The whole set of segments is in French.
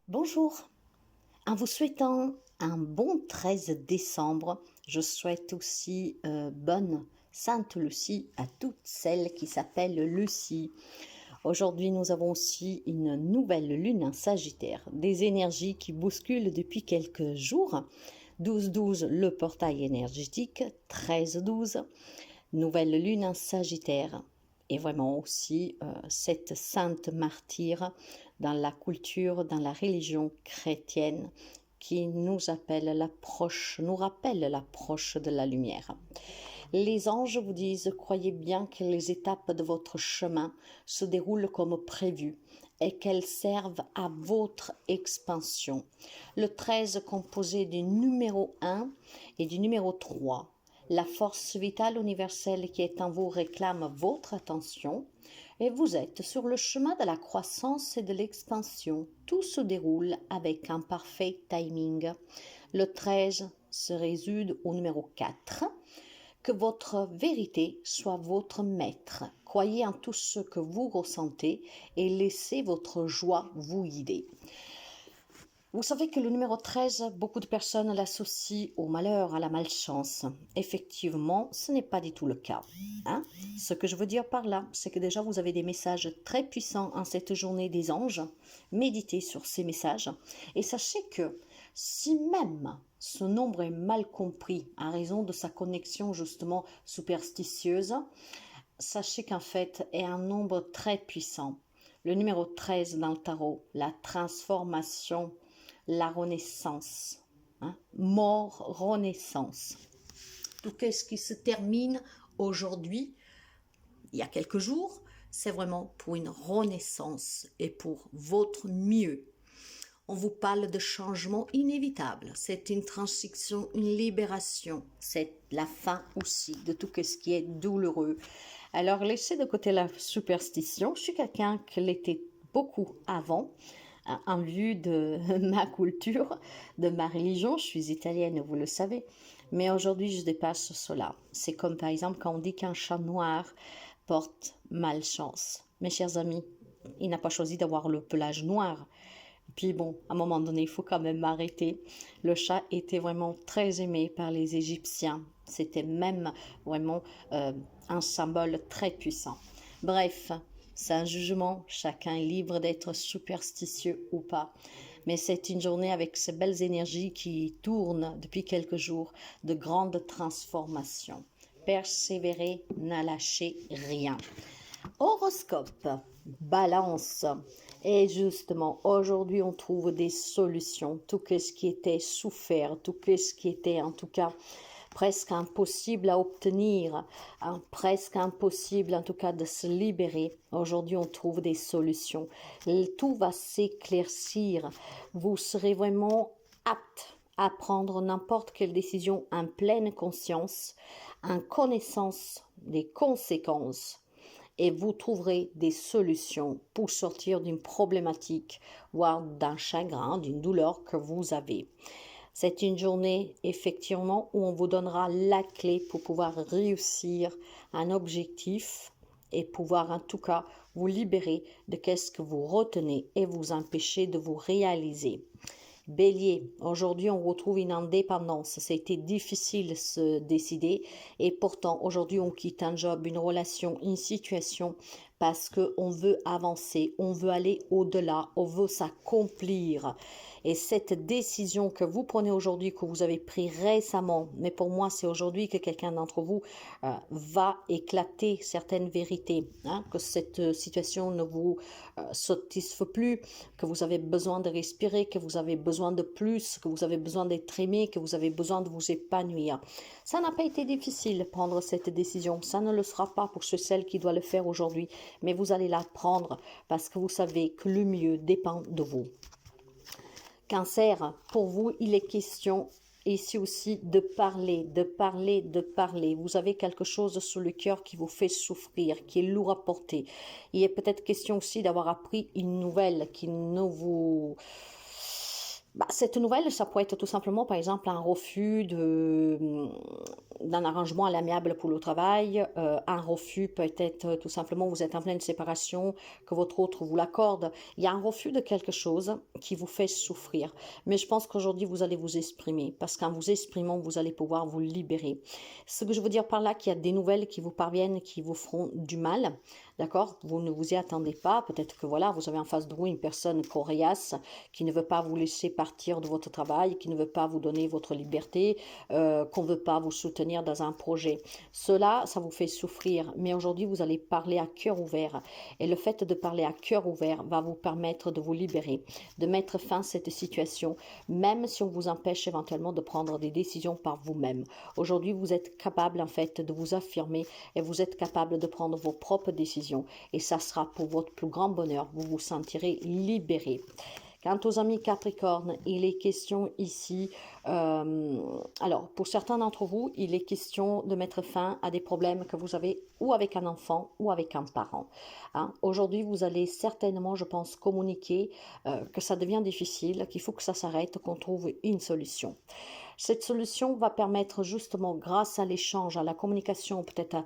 Bonjour, en vous souhaitant un bon 13 décembre, je souhaite aussi bonne Sainte Lucie à toutes celles qui s'appellent Lucie. Aujourd'hui, nous avons aussi une nouvelle lune en Sagittaire, des énergies qui bousculent depuis quelques jours. 12-12, le portail énergétique, 13-12, nouvelle lune en Sagittaire. Et vraiment aussi cette sainte martyre dans la culture, dans la religion chrétienne qui nous appelle l'approche, nous rappelle l'approche de la lumière. Les anges vous disent, croyez bien que les étapes de votre chemin se déroulent comme prévu et qu'elles servent à votre expansion. Le 13 composé du numéro 1 et du numéro 3. La force vitale universelle qui est en vous réclame votre attention et vous êtes sur le chemin de la croissance et de l'expansion. Tout se déroule avec un parfait timing. Le 13 se résume au numéro 4. Que votre vérité soit votre maître. Croyez en tout ce que vous ressentez et laissez votre joie vous guider. Vous savez que le numéro 13, beaucoup de personnes l'associent au malheur, à la malchance. Effectivement, ce n'est pas du tout le cas. Ce que je veux dire par là, c'est que déjà vous avez des messages très puissants en cette journée des anges. Méditez sur ces messages et sachez que si même ce nombre est mal compris à raison de sa connexion justement superstitieuse, sachez qu'en fait est un nombre très puissant. Le numéro 13 dans le tarot, la transformation, la renaissance, mort, renaissance. Tout ce qui se termine aujourd'hui, il y a quelques jours, c'est vraiment pour une renaissance et pour votre mieux. On vous parle de changement inévitable. C'est une transition, une libération. C'est la fin aussi de tout ce qui est douloureux. Alors, laissez de côté la superstition. Je suis quelqu'un qui l'était beaucoup avant, en vue de ma culture, de ma religion. Je suis italienne, vous le savez. Mais aujourd'hui, je dépasse cela. C'est comme par exemple quand on dit qu'un chat noir porte malchance. Mes chers amis, il n'a pas choisi d'avoir le pelage noir. Puis bon, à un moment donné, il faut quand même m'arrêter. Le chat était vraiment très aimé par les Égyptiens. C'était même vraiment un symbole très puissant. Bref, c'est un jugement. Chacun est libre d'être superstitieux ou pas. Mais c'est une journée avec ces belles énergies qui tournent depuis quelques jours, de grandes transformations. Persévérer, n'a lâché rien. Horoscope, balance. Et justement, aujourd'hui, on trouve des solutions. Tout ce qui était souffert, tout ce qui était en tout cas presque impossible à obtenir, presque impossible en tout cas de se libérer. Aujourd'hui, on trouve des solutions. Tout va s'éclaircir. Vous serez vraiment apte à prendre n'importe quelle décision en pleine conscience, en connaissance des conséquences. Et vous trouverez des solutions pour sortir d'une problématique, voire d'un chagrin, d'une douleur que vous avez. C'est une journée, effectivement, où on vous donnera la clé pour pouvoir réussir un objectif et pouvoir, en tout cas, vous libérer de ce que vous retenez et vous empêcher de vous réaliser. Bélier, aujourd'hui on retrouve une indépendance, ça a été difficile de se décider et pourtant aujourd'hui on quitte un job, une relation, une situation parce qu'on veut avancer, on veut aller au-delà, on veut s'accomplir. Et cette décision que vous prenez aujourd'hui, que vous avez pris récemment, mais pour moi c'est aujourd'hui que quelqu'un d'entre vous va éclater certaines vérités, que cette situation ne vous satisfait plus, que vous avez besoin de respirer, que vous avez besoin de plus, que vous avez besoin d'être aimé, que vous avez besoin de vous épanouir. Ça n'a pas été difficile de prendre cette décision, ça ne le sera pas pour celles qui doivent le faire aujourd'hui, mais vous allez la prendre parce que vous savez que le mieux dépend de vous. Cancer, pour vous, il est question ici aussi de parler, de parler, de parler. Vous avez quelque chose sur le cœur qui vous fait souffrir, qui est lourd à porter. Il est peut-être question aussi d'avoir appris une nouvelle qui ne vous Bah, cette nouvelle, ça pourrait être tout simplement, par exemple, un refus d'un arrangement à l'amiable pour le travail. Un refus peut être tout simplement, vous êtes en pleine séparation, que votre autre vous l'accorde. Il y a un refus de quelque chose qui vous fait souffrir. Mais je pense qu'aujourd'hui, vous allez vous exprimer, parce qu'en vous exprimant, vous allez pouvoir vous libérer. Ce que je veux dire par là, qu'il y a des nouvelles qui vous parviennent, qui vous feront du mal. D'accord? Vous ne vous y attendez pas. Peut-être que voilà, vous avez en face de vous une personne coriace qui ne veut pas vous laisser partir de votre travail, qui ne veut pas vous donner votre liberté, qu'on ne veut pas vous soutenir dans un projet. Cela, ça vous fait souffrir. Mais aujourd'hui, vous allez parler à cœur ouvert. Et le fait de parler à cœur ouvert va vous permettre de vous libérer, de mettre fin à cette situation, même si on vous empêche éventuellement de prendre des décisions par vous-même. Aujourd'hui, vous êtes capable en fait de vous affirmer et vous êtes capable de prendre vos propres décisions. Et ça sera pour votre plus grand bonheur. Vous vous sentirez libéré. Quant aux amis Capricorne, il est question ici, alors pour certains d'entre vous, il est question de mettre fin à des problèmes que vous avez ou avec un enfant ou avec un parent. Hein. Aujourd'hui, vous allez certainement, je pense, communiquer que ça devient difficile, qu'il faut que ça s'arrête, qu'on trouve une solution. Cette solution va permettre justement, grâce à l'échange, à la communication, peut-être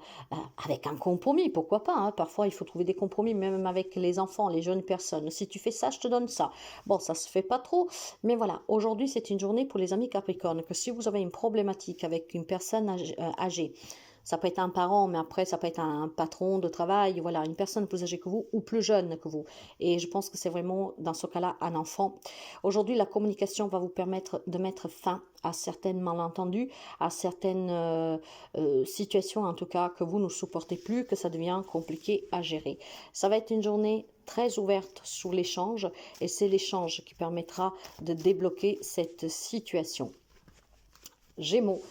avec un compromis, pourquoi pas, hein. Parfois, il faut trouver des compromis, même avec les enfants, les jeunes personnes. Si tu fais ça, je te donne ça. Bon, ça se fait pas trop, mais voilà. Aujourd'hui, c'est une journée pour les amis Capricorne, que si vous avez une problématique avec une personne âgée, ça peut être un parent, mais après, ça peut être un patron de travail, voilà, une personne plus âgée que vous ou plus jeune que vous. Et je pense que c'est vraiment, dans ce cas-là, un enfant. Aujourd'hui, la communication va vous permettre de mettre fin à certains malentendus, à certaines situations, en tout cas, que vous ne supportez plus, que ça devient compliqué à gérer. Ça va être une journée très ouverte sur l'échange et c'est l'échange qui permettra de débloquer cette situation. Gémeaux.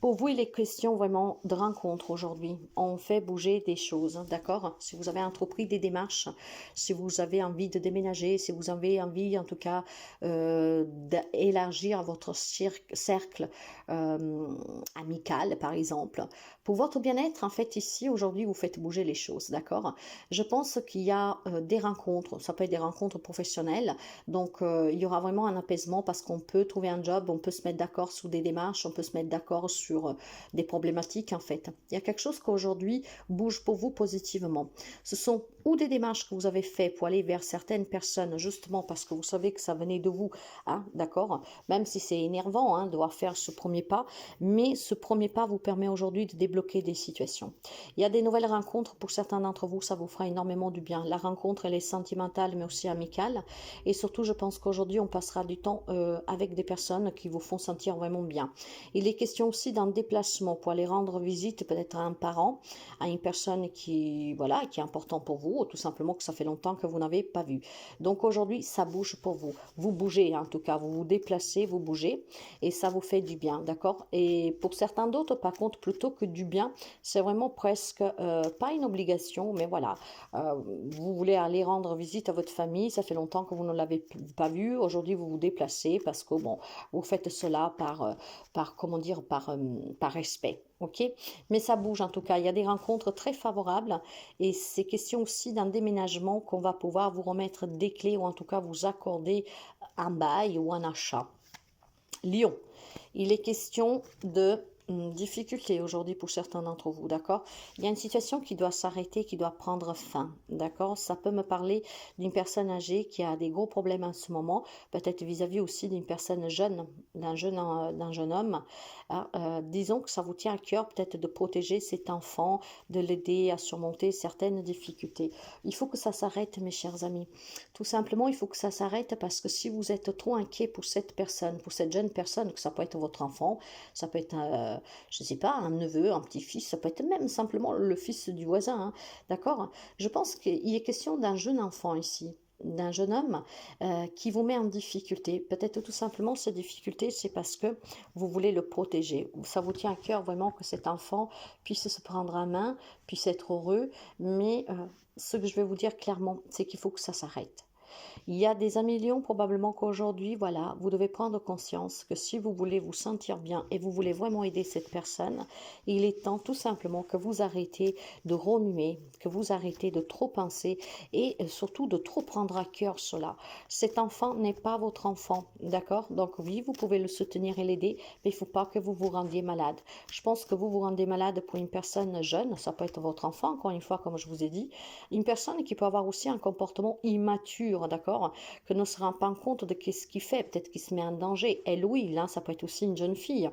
Pour vous, il est question vraiment de rencontre aujourd'hui. On fait bouger des choses, d'accord? Si vous avez entrepris des démarches, si vous avez envie de déménager, si vous avez envie, en tout cas, d'élargir votre cercle amical, par exemple. Pour votre bien-être, en fait, ici, aujourd'hui, vous faites bouger les choses, d'accord? Je pense qu'il y a des rencontres, ça peut être des rencontres professionnelles, donc il y aura vraiment un apaisement parce qu'on peut trouver un job, on peut se mettre d'accord sur des démarches, on peut se mettre d'accord sur des problématiques en fait. Il y a quelque chose qu'aujourd'hui bouge pour vous positivement. Ce sont ou des démarches que vous avez faites pour aller vers certaines personnes justement parce que vous savez que ça venait de vous, hein, d'accord? Même si c'est énervant hein, de devoir faire ce premier pas, mais ce premier pas vous permet aujourd'hui de débloquer des situations. Il y a des nouvelles rencontres pour certains d'entre vous, ça vous fera énormément du bien. La rencontre elle est sentimentale mais aussi amicale et surtout je pense qu'aujourd'hui on passera du temps avec des personnes qui vous font sentir vraiment bien. Il est question aussi d'un déplacement pour aller rendre visite peut-être à un parent, à une personne qui, voilà, qui est important pour vous, ou tout simplement que ça fait longtemps que vous n'avez pas vu. Donc aujourd'hui, ça bouge pour vous. Vous bougez en tout cas, vous vous déplacez, vous bougez, et ça vous fait du bien, d'accord? Et pour certains d'autres, par contre, plutôt que du bien, c'est vraiment presque pas une obligation, mais voilà, vous voulez aller rendre visite à votre famille, ça fait longtemps que vous ne l'avez pas vu, aujourd'hui vous vous déplacez parce que bon, vous faites cela par comment dire, par respect. Ok, mais ça bouge en tout cas. Il y a des rencontres très favorables et c'est question aussi d'un déménagement qu'on va pouvoir vous remettre des clés ou en tout cas vous accorder un bail ou un achat. Lion, il est question de difficulté aujourd'hui pour certains d'entre vous, d'accord? Il y a une situation qui doit s'arrêter, qui doit prendre fin, d'accord? Ça peut me parler d'une personne âgée qui a des gros problèmes en ce moment, peut-être vis-à-vis aussi d'une personne jeune, d'un jeune homme. Ah, disons que ça vous tient à cœur peut-être de protéger cet enfant, de l'aider à surmonter certaines difficultés. Il faut que ça s'arrête, mes chers amis. Tout simplement, il faut que ça s'arrête parce que si vous êtes trop inquiet pour cette personne, pour cette jeune personne, que ça peut être votre enfant, ça peut être je ne sais pas, un neveu, un petit-fils, ça peut être même simplement le fils du voisin, hein, d'accord? Je pense qu'il est question d'un jeune enfant ici, d'un jeune homme qui vous met en difficulté. Peut-être tout simplement, cette difficulté, c'est parce que vous voulez le protéger. Ça vous tient à cœur vraiment que cet enfant puisse se prendre en main, puisse être heureux, mais ce que je vais vous dire clairement, c'est qu'il faut que ça s'arrête. Il y a des amis lions, probablement qu'aujourd'hui, voilà, vous devez prendre conscience que si vous voulez vous sentir bien et vous voulez vraiment aider cette personne, il est temps tout simplement que vous arrêtez de remuer, que vous arrêtez de trop penser et surtout de trop prendre à cœur cela. Cet enfant n'est pas votre enfant, d'accord? Donc oui, vous pouvez le soutenir et l'aider, mais il ne faut pas que vous vous rendiez malade. Je pense que vous vous rendez malade pour une personne jeune, ça peut être votre enfant, encore une fois, comme je vous ai dit, une personne qui peut avoir aussi un comportement immature, d'accord, que ne se rend pas compte de ce qu'il fait, peut-être qu'il se met en danger. Elle, oui, là, ça peut être aussi une jeune fille.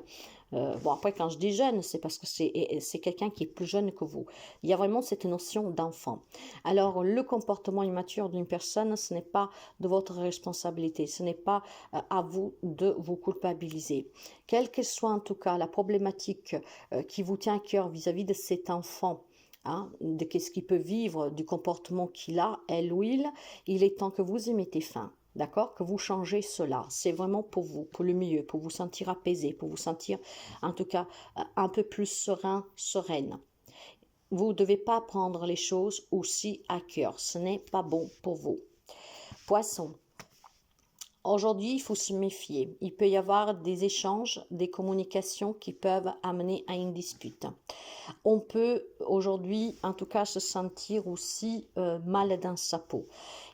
Bon, après, quand je dis jeune, c'est parce que c'est quelqu'un qui est plus jeune que vous. Il y a vraiment cette notion d'enfant. Alors, le comportement immature d'une personne, ce n'est pas de votre responsabilité. Ce n'est pas à vous de vous culpabiliser. Quelle que soit en tout cas la problématique qui vous tient à cœur vis-à-vis de cet enfant, hein, de qu'est-ce qu'il peut vivre, du comportement qu'il a, elle ou il est temps que vous y mettez fin. D'accord? Que vous changez cela. C'est vraiment pour vous, pour le mieux, pour vous sentir apaisé, pour vous sentir, en tout cas, un peu plus serein, sereine. Vous ne devez pas prendre les choses aussi à cœur. Ce n'est pas bon pour vous. Poisson. Aujourd'hui, il faut se méfier. Il peut y avoir des échanges, des communications qui peuvent amener à une dispute. On peut aujourd'hui, en tout cas, se sentir aussi mal dans sa peau.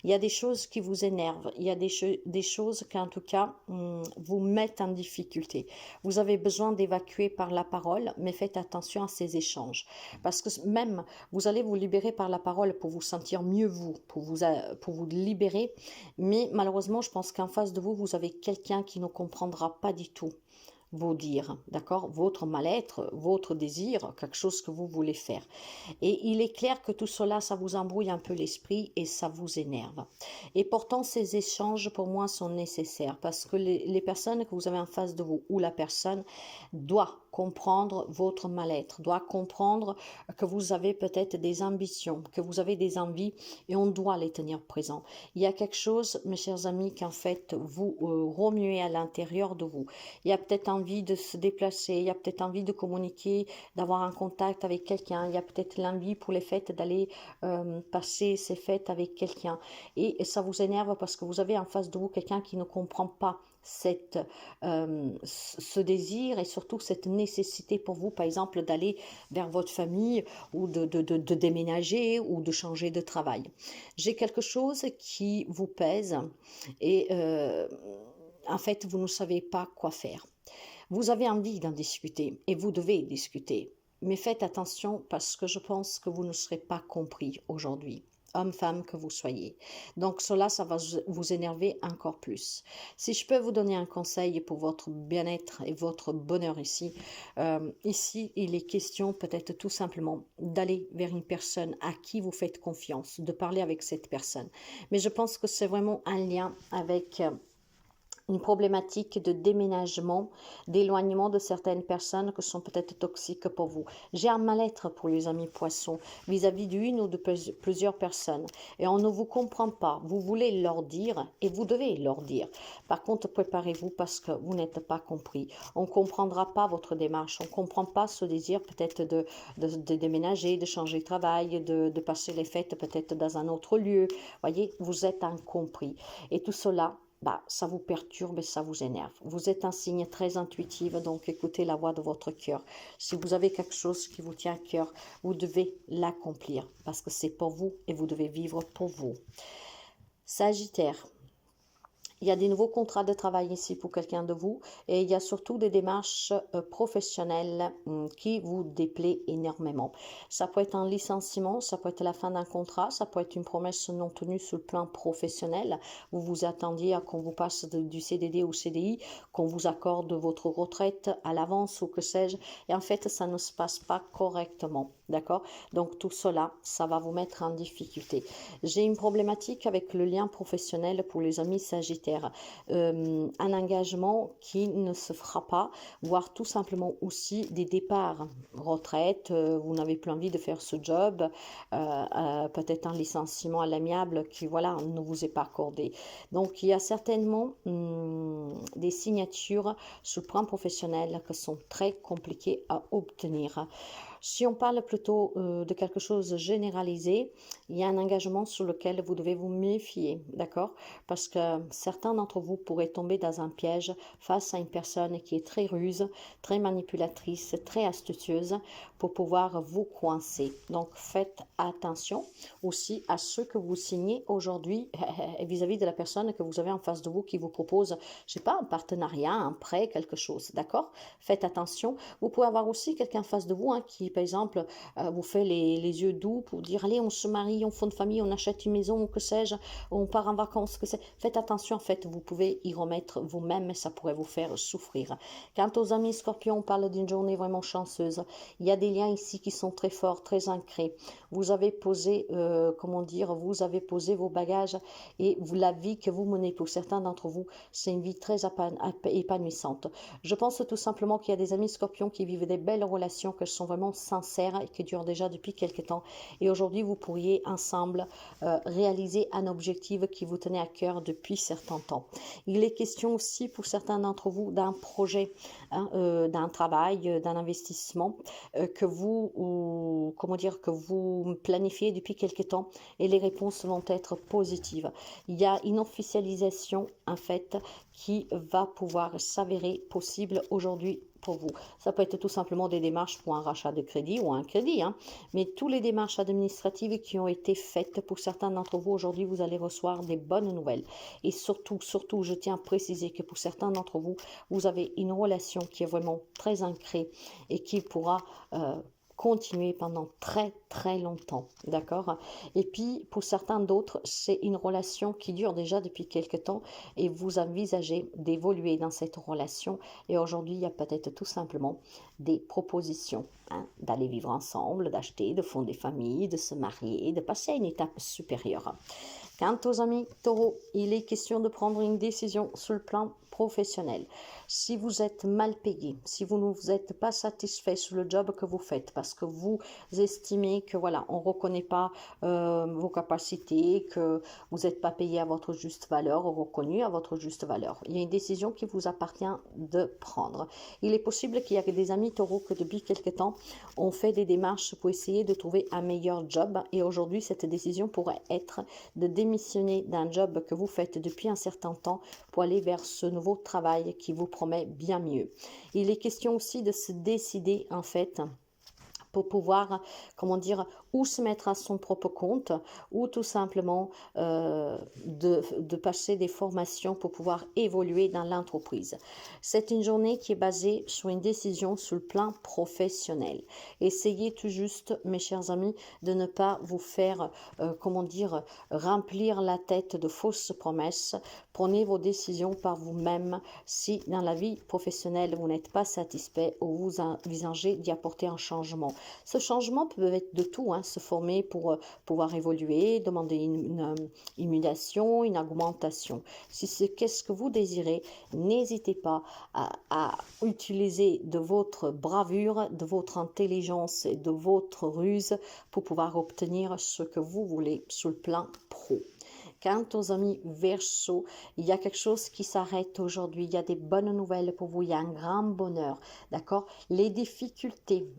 Il y a des choses qui vous énervent, il y a des choses qui, en tout cas, vous mettent en difficulté. Vous avez besoin d'évacuer par la parole, mais faites attention à ces échanges. Parce que même, vous allez vous libérer par la parole pour vous sentir mieux vous, pour vous libérer. Mais malheureusement, je pense qu'en face de vous, vous avez quelqu'un qui ne comprendra pas du tout vos dires, d'accord? Votre mal-être, votre désir, quelque chose que vous voulez faire. Et il est clair que tout cela, ça vous embrouille un peu l'esprit et ça vous énerve. Et pourtant, ces échanges, pour moi, sont nécessaires parce que les personnes que vous avez en face de vous ou la personne doit comprendre votre mal-être, doit comprendre que vous avez peut-être des ambitions, que vous avez des envies et on doit les tenir présents. Il y a quelque chose, mes chers amis, qu'en fait, vous remuez à l'intérieur de vous. Il y a peut-être envie de se déplacer, il y a peut-être envie de communiquer, d'avoir un contact avec quelqu'un, il y a peut-être l'envie pour les fêtes d'aller passer ces fêtes avec quelqu'un. Et ça vous énerve parce que vous avez en face de vous quelqu'un qui ne comprend pas ce désir et surtout cette nécessité pour vous, par exemple, d'aller vers votre famille ou de déménager ou de changer de travail. J'ai quelque chose qui vous pèse et en fait, vous ne savez pas quoi faire. Vous avez envie d'en discuter et vous devez discuter. Mais faites attention parce que je pense que vous ne serez pas compris aujourd'hui, homme, femme que vous soyez. Donc cela, ça va vous énerver encore plus. Si je peux vous donner un conseil pour votre bien-être et votre bonheur ici, il est question peut-être tout simplement d'aller vers une personne à qui vous faites confiance, de parler avec cette personne. Mais je pense que c'est vraiment un lien avec une problématique de déménagement, d'éloignement de certaines personnes qui sont peut-être toxiques pour vous. J'ai un mal-être pour les amis poissons vis-à-vis d'une ou de plusieurs personnes et on ne vous comprend pas. Vous voulez leur dire et vous devez leur dire. Par contre, préparez-vous parce que vous n'êtes pas compris. On ne comprendra pas votre démarche. On ne comprend pas ce désir peut-être de déménager, de changer de travail, de passer les fêtes peut-être dans un autre lieu. Voyez, vous êtes incompris. Et tout cela, ça vous perturbe et ça vous énerve. Vous êtes un signe très intuitif, donc écoutez la voix de votre cœur. Si vous avez quelque chose qui vous tient à cœur, vous devez l'accomplir parce que c'est pour vous et vous devez vivre pour vous. Sagittaire. Il y a des nouveaux contrats de travail ici pour quelqu'un de vous et il y a surtout des démarches professionnelles qui vous déplaisent énormément. Ça peut être un licenciement, ça peut être la fin d'un contrat, ça peut être une promesse non tenue sur le plan professionnel. Vous vous attendiez à qu'on vous passe du CDD au CDI, qu'on vous accorde votre retraite à l'avance ou que sais-je. Et en fait, ça ne se passe pas correctement. D'accord? Donc tout cela, ça va vous mettre en difficulté. J'ai une problématique avec le lien professionnel pour les amis sagittaires. Un engagement qui ne se fera pas, voire tout simplement aussi des départs, retraite, vous n'avez plus envie de faire ce job, peut-être un licenciement à l'amiable qui voilà ne vous est pas accordé. Donc il y a certainement des signatures sur le plan professionnel qui sont très compliquées à obtenir. Si on parle plutôt de quelque chose de généralisé, il y a un engagement sur lequel vous devez vous méfier, d'accord? Parce que certains d'entre vous pourraient tomber dans un piège face à une personne qui est très ruse, très manipulatrice, très astucieuse pour pouvoir vous coincer. Donc faites attention aussi à ce que vous signez aujourd'hui vis-à-vis de la personne que vous avez en face de vous qui vous propose, je sais pas, un partenariat, un prêt, quelque chose, d'accord? Faites attention. Vous pouvez avoir aussi quelqu'un en face de vous qui, par exemple, vous fait les yeux doux pour dire, allez, on se marie, on fonde famille, on achète une maison, que sais-je, on part en vacances, que c'est. Faites attention, en fait, vous pouvez y remettre vous-même, mais ça pourrait vous faire souffrir. Quant aux amis scorpions, on parle d'une journée vraiment chanceuse. Il y a des liens ici qui sont très forts, très ancrés. Vous avez posé, comment dire, vous avez posé vos bagages et la vie que vous menez, pour certains d'entre vous, c'est une vie très épanouissante. Je pense tout simplement qu'il y a des amis scorpions qui vivent des belles relations, que sont vraiment sincères et qui durent déjà depuis quelques temps. Et aujourd'hui, vous pourriez ensemble réaliser un objectif qui vous tenait à cœur depuis certains temps. Il est question aussi pour certains d'entre vous d'un projet, d'un travail, d'un investissement que vous, comment dire, que vous planifiez depuis quelques temps et les réponses vont être positives. Il y a une officialisation en fait qui va pouvoir s'avérer possible aujourd'hui pour vous. Ça peut être tout simplement des démarches pour un rachat de crédit ou un crédit, mais toutes les démarches administratives qui ont été faites pour certains d'entre vous aujourd'hui, vous allez recevoir des bonnes nouvelles. Et surtout, je tiens à préciser que pour certains d'entre vous, vous avez une relation qui est vraiment très ancrée et qui pourra continuer pendant très longtemps, d'accord? Et puis pour certains d'autres, c'est une relation qui dure déjà depuis quelque temps et vous envisagez d'évoluer dans cette relation et aujourd'hui il y a peut-être tout simplement des propositions d'aller vivre ensemble, d'acheter, de fonder famille, de se marier, de passer à une étape supérieure. Quant aux amis taureaux, il est question de prendre une décision sur le plan professionnel. Si vous êtes mal payé, si vous ne vous êtes pas satisfait sur le job que vous faites parce que vous estimez que voilà, on ne reconnaît pas vos capacités, que vous n'êtes pas payé à votre juste valeur ou reconnu à votre juste valeur, il y a une décision qui vous appartient de prendre. Il est possible qu'il y ait des amis taureaux que depuis quelque temps ont fait des démarches pour essayer de trouver un meilleur job et aujourd'hui cette décision pourrait être de démissionner d'un job que vous faites depuis un certain temps pour aller vers ce nouveau travail qui vous promet bien mieux. Il est question aussi de se décider en fait pour pouvoir, comment dire, ou se mettre à son propre compte, ou tout simplement de passer des formations pour pouvoir évoluer dans l'entreprise. C'est une journée qui est basée sur une décision sur le plan professionnel. Essayez tout juste, mes chers amis, de ne pas vous faire, comment dire, remplir la tête de fausses promesses. Prenez vos décisions par vous-même si dans la vie professionnelle vous n'êtes pas satisfait ou vous envisagez d'y apporter un changement. Ce changement peut être de tout, se former pour pouvoir évoluer, demander une mutation, une augmentation. Si c'est qu'est-ce que vous désirez, n'hésitez pas à utiliser de votre bravure, de votre intelligence et de votre ruse pour pouvoir obtenir ce que vous voulez sur le plan pro. Quant aux amis Verseau, il y a quelque chose qui s'arrête aujourd'hui. Il y a des bonnes nouvelles pour vous. Il y a un grand bonheur. D'accord? Les difficultés,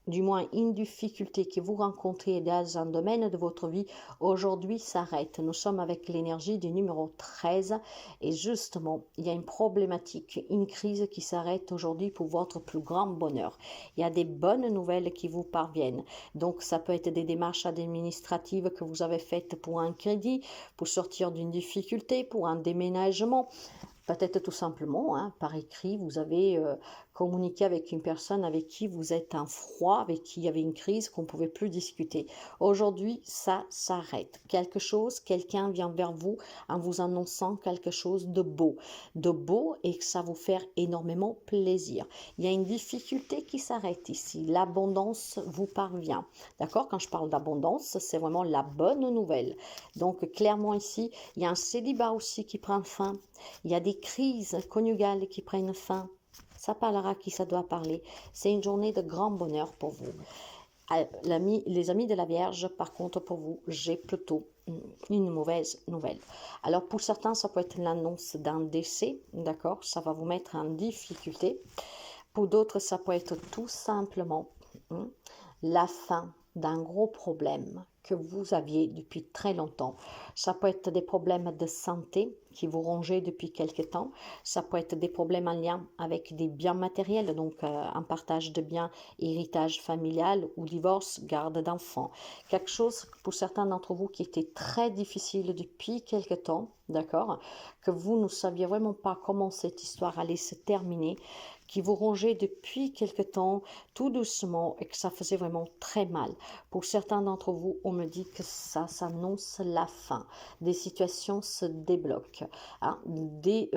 du moins une difficulté que vous rencontrez dans un domaine de votre vie, aujourd'hui s'arrête. Nous sommes avec l'énergie du numéro 13 et justement, il y a une problématique, une crise qui s'arrête aujourd'hui pour votre plus grand bonheur. Il y a des bonnes nouvelles qui vous parviennent. Donc, ça peut être des démarches administratives que vous avez faites pour un crédit, pour sortir d'une difficulté, pour un déménagement. Peut-être tout simplement, par écrit, vous avez communiqué avec une personne avec qui vous êtes en froid, avec qui il y avait une crise, qu'on ne pouvait plus discuter. Aujourd'hui, ça s'arrête. Quelqu'un vient vers vous en vous annonçant quelque chose de beau et que ça vous fait énormément plaisir. Il y a une difficulté qui s'arrête ici. L'abondance vous parvient. D'accord? Quand je parle d'abondance, c'est vraiment la bonne nouvelle. Donc, clairement ici, il y a un célibat aussi qui prend fin. Il y a des crises conjugales qui prennent fin. Ça parlera qui ça doit parler. C'est une journée de grand bonheur pour vous. Les amis de la Vierge, par contre, pour vous, j'ai plutôt une mauvaise nouvelle. Alors pour certains, ça peut être l'annonce d'un décès, d'accord? Ça va vous mettre en difficulté. Pour d'autres, ça peut être tout simplement la fin d'un gros problème que vous aviez depuis très longtemps. Ça peut être des problèmes de santé qui vous rongeaient depuis quelque temps. Ça peut être des problèmes en lien avec des biens matériels, donc un partage de biens, héritage familial ou divorce, garde d'enfants. Quelque chose pour certains d'entre vous qui était très difficile depuis quelque temps, d'accord, que vous ne saviez vraiment pas comment cette histoire allait se terminer, qui vous rongeait depuis quelque temps, tout doucement, et que ça faisait vraiment très mal. Pour certains d'entre vous, on me dit que ça s'annonce la fin. Des situations se débloquent. Hein, des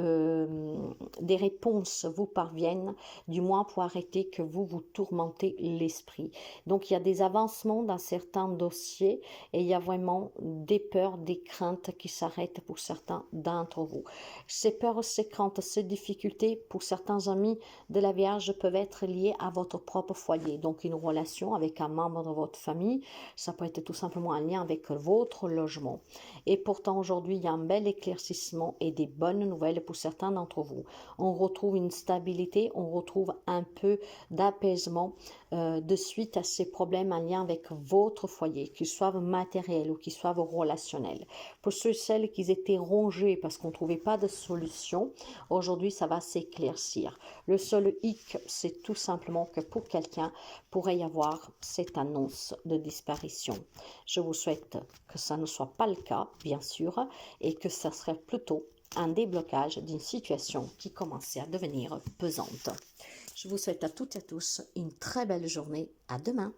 réponses vous parviennent, du moins pour arrêter que vous vous tourmentez l'esprit. Donc, il y a des avancements dans certains dossiers et il y a vraiment des peurs, des craintes qui s'arrêtent pour certains d'entre vous. Ces peurs, ces craintes, ces difficultés, pour certains amis de la Vierge, peuvent être liées à votre propre foyer. Donc, une relation avec un membre de votre famille, ça peut être tout simplement un lien avec votre logement. Et pourtant, aujourd'hui, il y a un bel éclaircissement et des bonnes nouvelles pour certains d'entre vous. On retrouve une stabilité, on retrouve un peu d'apaisement de suite à ces problèmes en lien avec votre foyer, qu'ils soient matériels ou qu'ils soient relationnels. Pour ceux et celles qui étaient rongés parce qu'on ne trouvait pas de solution, aujourd'hui, ça va s'éclaircir. Le seul hic, c'est tout simplement que pour quelqu'un, pourrait y avoir cette annonce de disparition. Je vous souhaite que ça ne soit pas le cas, bien sûr, et que ça serait plutôt un déblocage d'une situation qui commençait à devenir pesante. Je vous souhaite à toutes et à tous une très belle journée. À demain.